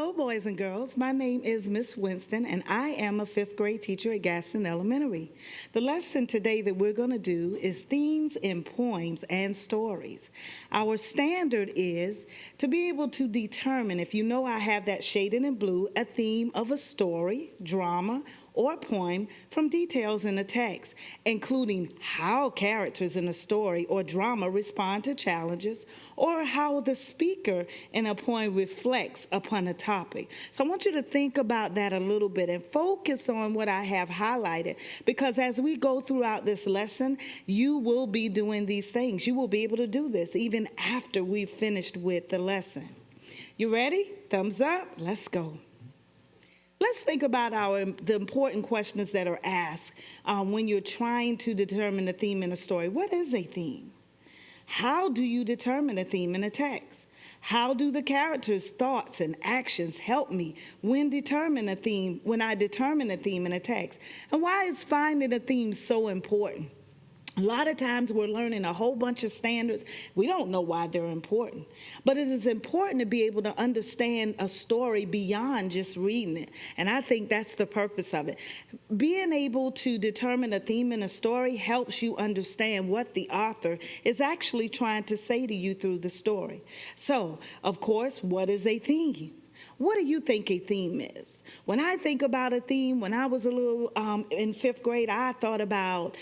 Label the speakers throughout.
Speaker 1: Hello, boys and girls. My name is Miss Winston, and I am a fifth grade teacher at Gadsden Elementary. The lesson today that we're going to do is themes in poems and stories. Our standard is to be able to determine, if you know I have that shaded in blue, a theme of a story, drama, or poem from details in the text, including how characters in a story or drama respond to challenges, or how the speaker in a poem reflects upon a topic. So I want you to think about that a little bit and focus on what I have highlighted, because as we go throughout this lesson, you will be doing these things. You will be able to do this even after we've finished with the lesson. You ready? Thumbs up. Let's go. Let's think about the important questions that are asked when you're trying to determine a theme in a story. What is a theme? How do you determine a theme in a text? How do the characters' thoughts and actions help me when I determine a theme in a text? And why is finding a theme so important? A lot of times we're learning a whole bunch of standards. We don't know why they're important. But it is important to be able to understand a story beyond just reading it. And I think that's the purpose of it. Being able to determine a theme in a story helps you understand what the author is actually trying to say to you through the story. So, of course, what is a theme? What do you think a theme is? When I think about a theme, when I was a little in fifth grade, I thought about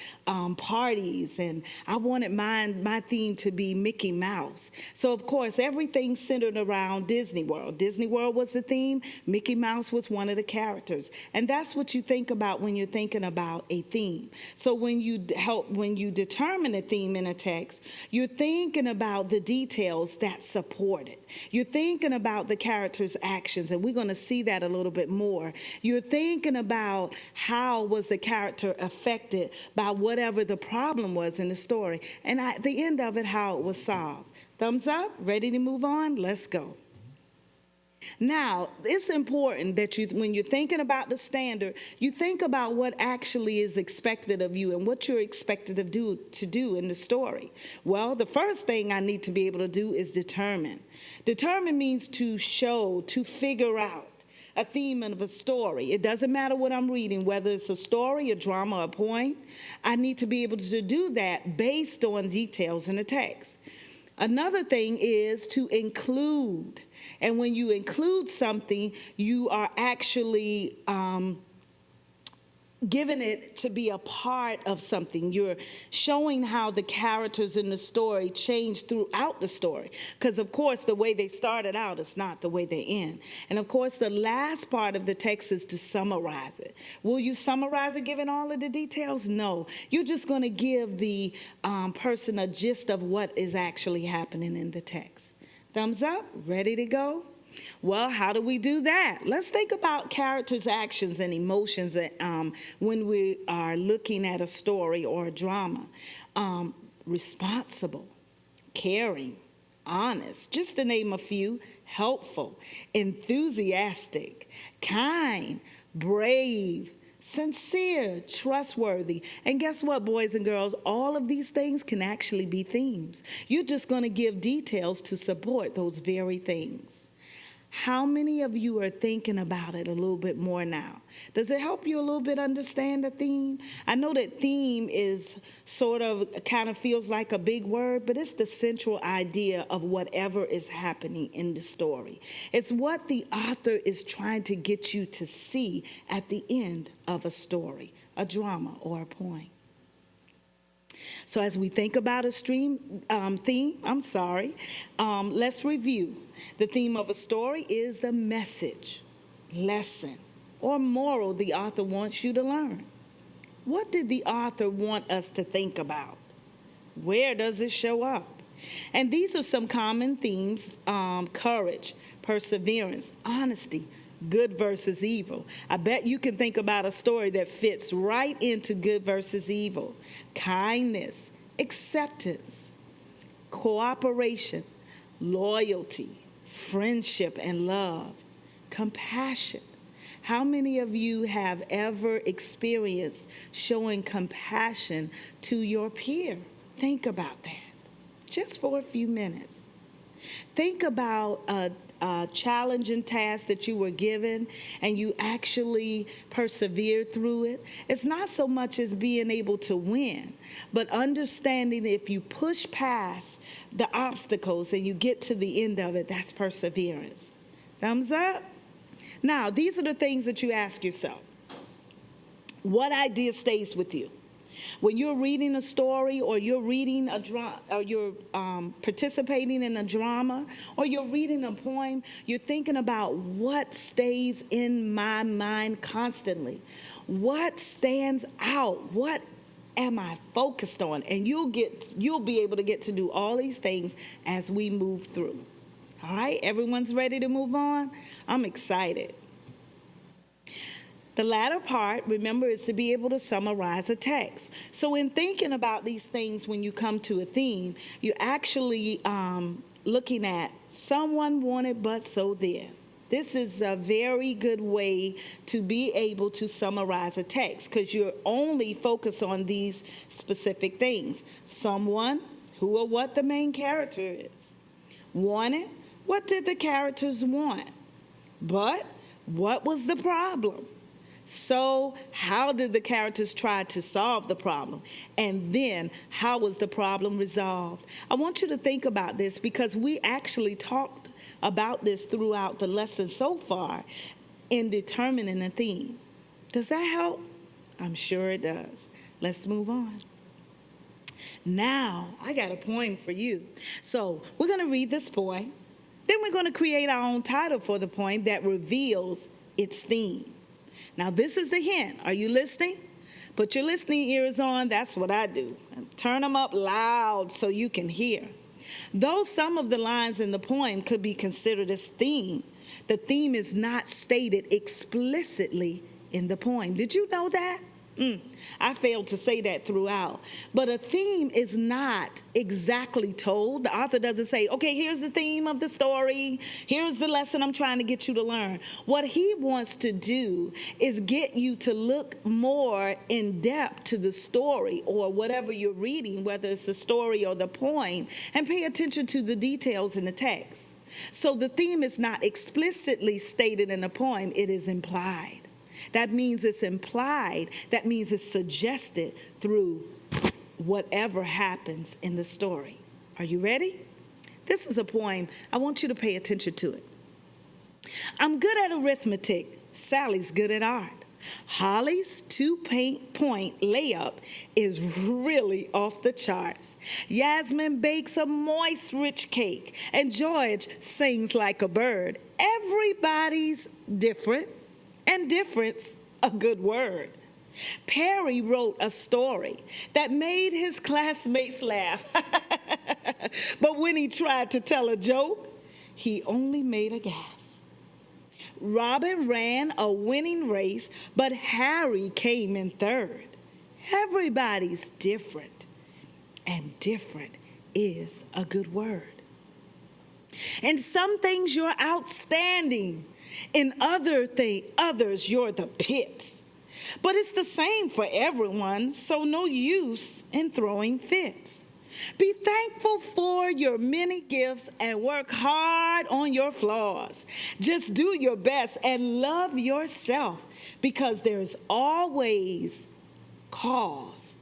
Speaker 1: parties, and I wanted my theme to be Mickey Mouse. So, of course, everything centered around Disney World. Disney World was the theme. Mickey Mouse was one of the characters. And that's what you think about when you're thinking about a theme. So when you determine a theme in a text, you're thinking about the details that support it. You're thinking about the character's actions, and we're going to see that a little bit more. You're thinking about how was the character affected by whatever the problem was in the story, and at the end of it, how it was solved. Thumbs up, ready to move on? Let's go. Now, it's important that when you're thinking about the standard, you think about what actually is expected of you and what you're expected to do in the story. Well, the first thing I need to be able to do is determine. Determine means to show, to figure out a theme of a story. It doesn't matter what I'm reading, whether it's a story, a drama, or a poem. I need to be able to do that based on details in the text. Another thing is to include. And when you include something, you are actually giving it to be a part of something. You're showing how the characters in the story change throughout the story. Because, of course, the way they started out is not the way they end. And, of course, the last part of the text is to summarize it. Will you summarize it giving all of the details? No. You're just going to give the person a gist of what is actually happening in the text. Thumbs up, ready to go? Well, how do we do that? Let's think about characters' actions and emotions when we are looking at a story or a drama. Responsible, caring, honest, just to name a few, helpful, enthusiastic, kind, brave, sincere, trustworthy. And guess what, boys and girls? All of these things can actually be themes. You're just going to give details to support those very things. How many of you are thinking about it a little bit more now? Does it help you a little bit understand the theme? I know that theme is kind of feels like a big word, but it's the central idea of whatever is happening in the story. It's what the author is trying to get you to see at the end of a story, a drama, or a poem. So as we think about a theme, let's review. The theme of a story is the message, lesson, or moral the author wants you to learn. What did the author want us to think about? Where does it show up? And these are some common themes: courage, perseverance, honesty, good versus evil. I bet you can think about a story that fits right into good versus evil. Kindness, acceptance, cooperation, loyalty, friendship and love, compassion. How many of you have ever experienced showing compassion to your peer? Think about that just for a few minutes. Think about a challenging task that you were given and you actually persevered through it. It's not so much as being able to win, but understanding that if you push past the obstacles and you get to the end of it, that's perseverance. Thumbs up? Now, these are the things that you ask yourself. What idea stays with you? When you're reading a story, or you're reading a drama, or you're participating in a drama, or you're reading a poem, you're thinking about what stays in my mind constantly. What stands out? What am I focused on? And you'll be able to get to do all these things as we move through. All right, everyone's ready to move on? I'm excited. The latter part, remember, is to be able to summarize a text. So in thinking about these things, when you come to a theme, you're actually looking at someone wanted but so then. This is a very good way to be able to summarize a text, because you're only focused on these specific things. Someone, who or what the main character is. Wanted, what did the characters want? But what was the problem? So how did the characters try to solve the problem? And then how was the problem resolved? I want you to think about this, because we actually talked about this throughout the lesson so far in determining a theme. Does that help? I'm sure it does. Let's move on. Now, I got a poem for you. So we're going to read this poem. Then we're going to create our own title for the poem that reveals its theme. Now, this is the hint. Are you listening? Put your listening ears on. That's what I do. Turn them up loud so you can hear. Though some of the lines in the poem could be considered as theme, the theme is not stated explicitly in the poem. Did you know that? I failed to say that throughout. But a theme is not exactly told. The author doesn't say, okay, here's the theme of the story. Here's the lesson I'm trying to get you to learn. What he wants to do is get you to look more in depth to the story or whatever you're reading, whether it's the story or the poem, and pay attention to the details in the text. So the theme is not explicitly stated in the poem, it is implied. That means it's implied. That means it's suggested through whatever happens in the story. Are you ready? This is a poem. I want you to pay attention to it. I'm good at arithmetic. Sally's good at art. Holly's 2-point layup is really off the charts. Yasmin bakes a moist, rich cake, and George sings like a bird. Everybody's different. And difference, a good word. Perry wrote a story that made his classmates laugh. But when he tried to tell a joke, he only made a gaffe. Robin ran a winning race, but Harry came in third. Everybody's different, and different is a good word. In some things, you're outstanding. In others, you're the pits. But it's the same for everyone, so no use in throwing fits. Be thankful for your many gifts and work hard on your flaws. Just do your best and love yourself, because there's always cause.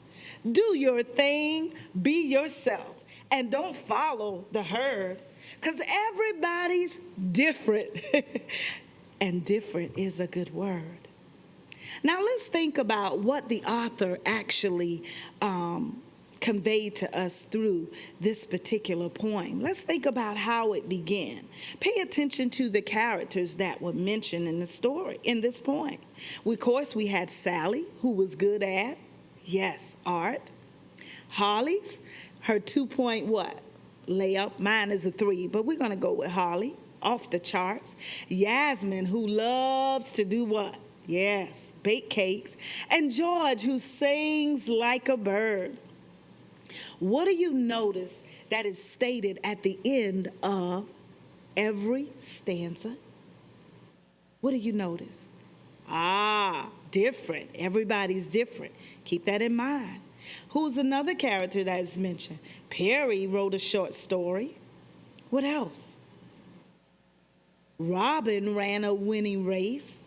Speaker 1: Do your thing, be yourself, and don't follow the herd. Because everybody's different, and different is a good word. Now let's think about what the author actually conveyed to us through this particular poem. Let's think about how it began. Pay attention to the characters that were mentioned in the story, in this poem. Of course, we had Sally, who was good at, yes, art. Holly's, her 2-point what? Layup. Mine is a 3, but we're going to go with Holly, off the charts. Yasmin, who loves to do what? Yes, bake cakes. And George, who sings like a bird. What do you notice that is stated at the end of every stanza? What do you notice? Different. Everybody's different. Keep that in mind. Who's another character that is mentioned? Perry wrote a short story. What else? Robin ran a winning race,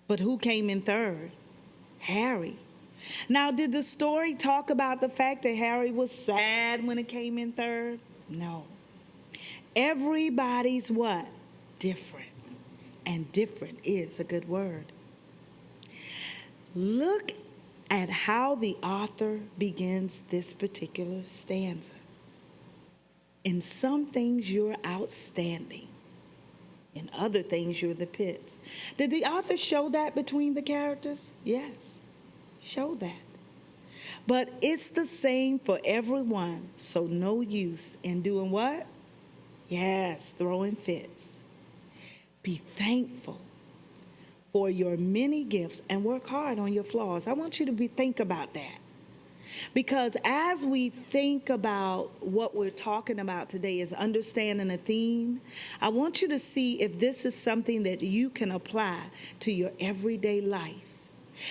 Speaker 1: but who came in third? Harry. Now, did the story talk about the fact that Harry was sad when it came in third? No. Everybody's what? Different. And different is a good word. Look at how the author begins this particular stanza. In some things you're outstanding. In other things you're the pits. Did the author show that between the characters? Yes, show that. But it's the same for everyone, so no use in doing what? Yes, throwing fits. Be thankful for your many gifts and work hard on your flaws. I want you to think about that. Because as we think about what we're talking about today is understanding a theme, I want you to see if this is something that you can apply to your everyday life.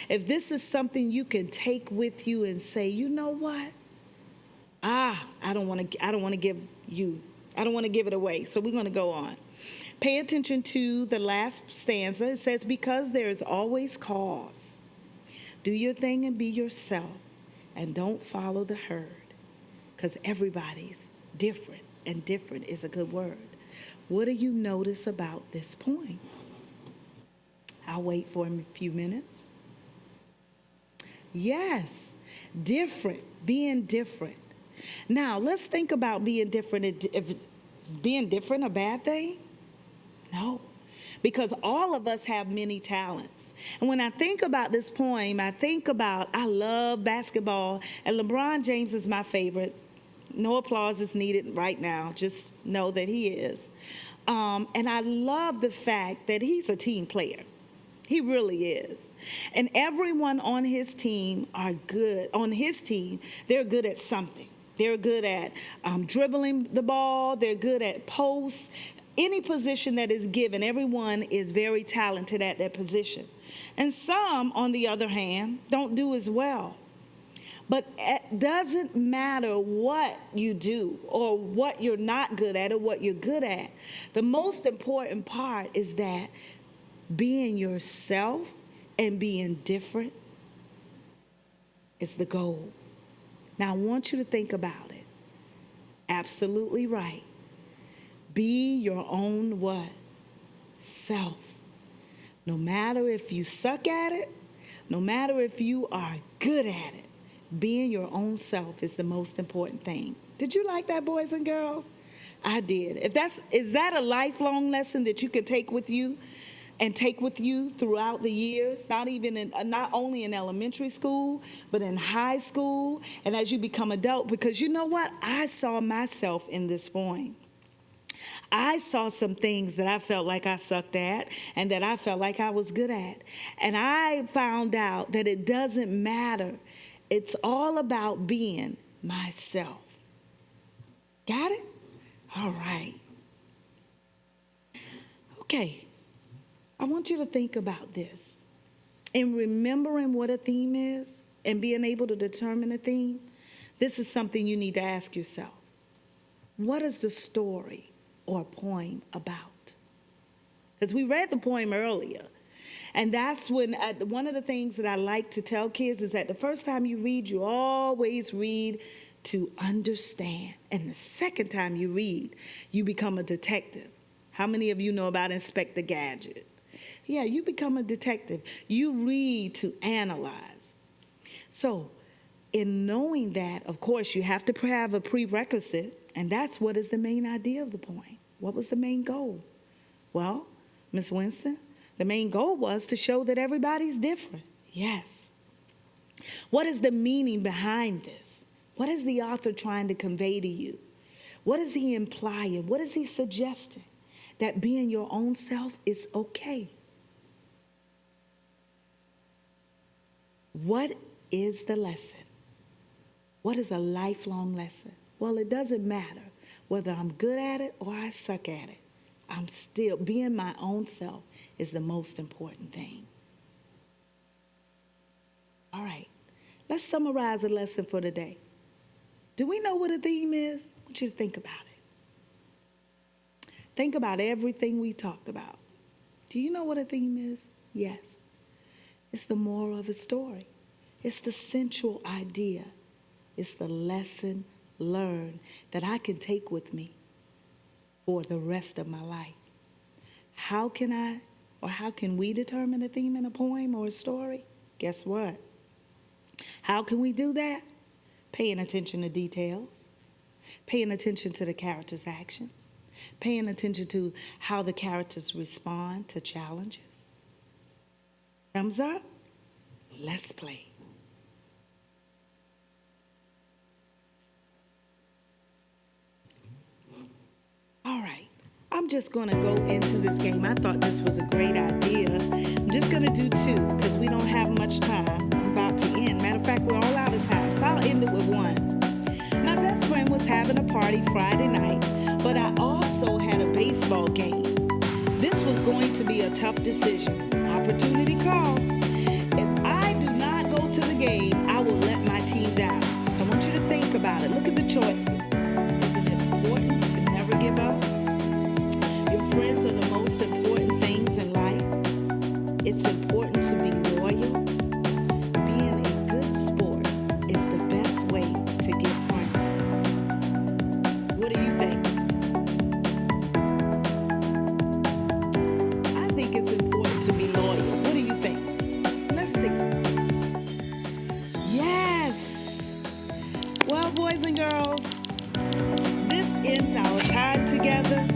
Speaker 1: If this is something you can take with you and say, you know what? I don't want to give it away. So we're going to go on. Pay attention to the last stanza. It says, because there is always cause. Do your thing and be yourself. And don't follow the herd, because everybody's different, and different is a good word. What do you notice about this point? I'll wait for a few minutes. Yes, different, being different. Now, let's think about being different. Is being different a bad thing? No. Because all of us have many talents. And when I think about this poem, I love basketball, and LeBron James is my favorite. No applause is needed right now. Just know that he is. And I love the fact that he's a team player. He really is. And everyone on his team are good. On his team, they're good at something. They're good at dribbling the ball. They're good at posts. Any position that is given, everyone is very talented at that position. And some, on the other hand, don't do as well. But it doesn't matter what you do or what you're not good at or what you're good at. The most important part is that being yourself and being different is the goal. Now, I want you to think about it. Absolutely right. Be your own what? Self. No matter if you suck at it, no matter if you are good at it, being your own self is the most important thing. Did you like that, boys and girls? I did. Is that a lifelong lesson that you can take with you and take with you throughout the years? Not only in elementary school, but in high school and as you become adult. Because you know what? I saw myself in this poem. I saw some things that I felt like I sucked at and that I felt like I was good at. And I found out that it doesn't matter. It's all about being myself. Got it? All right. Okay. I want you to think about this. In remembering what a theme is and being able to determine a theme, this is something you need to ask yourself. What is the story or poem about? Because we read the poem earlier. And that's when one of the things that I like to tell kids is that the first time you read, you always read to understand. And the second time you read, you become a detective. How many of you know about Inspector Gadget? Yeah, you become a detective. You read to analyze. So in knowing that, of course, you have to have a prerequisite, and that's what is the main idea of the poem. What was the main goal? Well, Miss Winston, the main goal was to show that everybody's different. Yes. What is the meaning behind this? What is the author trying to convey to you? What is he implying? What is he suggesting? That being your own self is okay. What is the lesson? What is a lifelong lesson? Well, it doesn't matter whether I'm good at it or I suck at it. I'm still being my own self is the most important thing. All right, let's summarize the lesson for today. Do we know what a theme is? I want you to think about it. Think about everything we talked about. Do you know what a theme is? Yes. It's the moral of a story. It's the central idea. It's the lesson learned that I can take with me for the rest of my life. How can we determine a theme in a poem or a story? Guess what? How can we do that? Paying attention to details, paying attention to the character's actions, paying attention to how the characters respond to challenges. Thumbs up? Let's play. All right, I'm just going to go into this game. I thought this was a great idea. I'm just going to do two because we don't have much time. I'm about to end. Matter of fact, we're all out of time, so I'll end it with one. My best friend was having a party Friday night, but I also had a baseball game. This was going to be a tough decision. Opportunity calls. If I do not go to the game, I will let my team down. So I want you to think about it. Look at the choices. Is it important to never give up? Your friends are the most important things in life. It's important to be loyal. Being a good sport is the best way to get friends. What do you think? I think it's important to be loyal. What do you think? Let's see. Yes! Well, boys and girls, this ends our time together.